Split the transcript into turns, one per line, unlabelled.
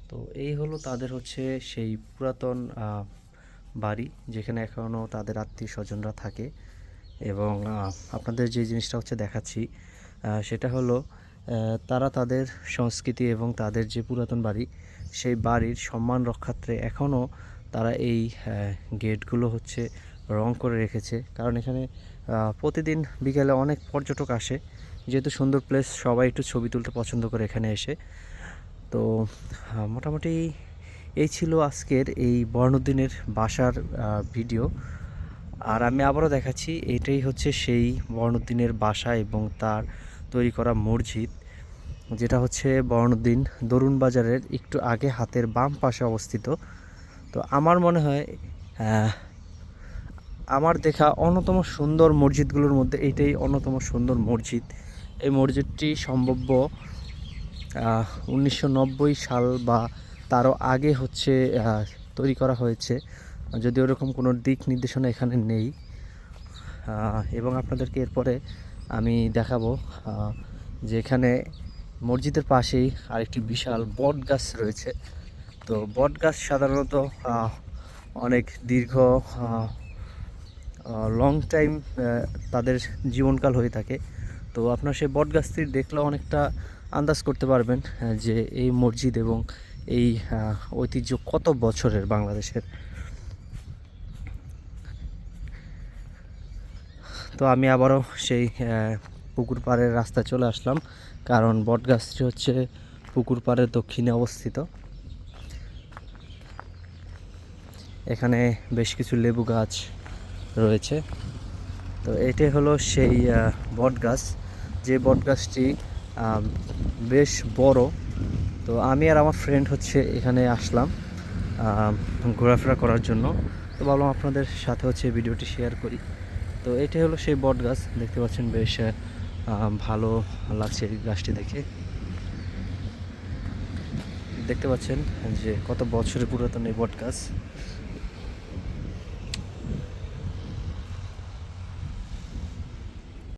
তো এই হলো তাদের হচ্ছে সেই পুরাতন বাড়ি, যেখানে এখনও তাদের আত্মীয় স্বজনরা থাকে। এবং আপনাদের যে জিনিসটা হচ্ছে দেখাচ্ছি, সেটা হলো তারা তাদের সংস্কৃতি এবং তাদের যে পুরাতন বাড়ি, সেই বাড়ির সম্মান রক্ষার্থে এখনও তারা এই গেটগুলো হচ্ছে রং করে রেখেছে। কারণ এখানে প্রতিদিন বিকেলে অনেক পর্যটক আসে, যেহেতু সুন্দর প্লেস, সবাই একটু ছবি তুলতে পছন্দ করে এখানে এসে। তো মোটামুটি এই ছিল আজকের এই বর্ণদ্বীনের বাসার ভিডিও। আর আমি আবারও দেখাচ্ছি, এটাই হচ্ছে সেই বর্ণদ্বীনের বাসা এবং তার তৈরি করা মসজিদ, যেটা হচ্ছে বর্ণদ্বীন দরুন বাজারের একটু আগে হাতের বাম পাশে অবস্থিত। তো আমার মনে হয় আমার দেখা অন্যতম সুন্দর মসজিদগুলোর মধ্যে এইটাই অন্যতম সুন্দর মসজিদ। এই মসজিদটি সম্ভব্য 1990 সাল বা তারও আগে হচ্ছে তৈরি করা হয়েছে, যদি ওরকম কোনো দিক নির্দেশনা এখানে নেই। এবং আপনাদেরকে এরপরে আমি দেখাবো যে এখানে মসজিদের পাশেই আরেকটি বিশাল বট গাছ রয়েছে। তো বট গাছ সাধারণত অনেক দীর্ঘ লং টাইম তাদের জীবনকাল হয়ে থাকে। তো আপনার সেই বট গাছটি দেখলেও অনেকটা আন্দাজ করতে পারবেন যে এই মসজিদ এবং এই ঐতিহ্য কত বছরের বাংলাদেশের। তো আমি আবারও সেই পুকুর পাড়ের রাস্তায় চলে আসলাম, কারণ বট গাছটি হচ্ছে পুকুর পাড়ের দক্ষিণে অবস্থিত। এখানে বেশ কিছু লেবু গাছ রয়েছে। তো এটাই হলো সেই বট গাছ, যে বট গাছটি বেশ বড়। তো আমি আর আমার ফ্রেন্ড হচ্ছে এখানে আসলাম ঘোরাফেরা করার জন্য। তো ভাবলাম আপনাদের সাথে হচ্ছে ভিডিওটি শেয়ার করি। তো এটাই হলো সেই বট গাছ, দেখতে পাচ্ছেন বেশ ভালো লাগছে এই গাছটি দেখে। দেখতে পাচ্ছেন যে কত বছরের পুরাতন এই বট গাছ।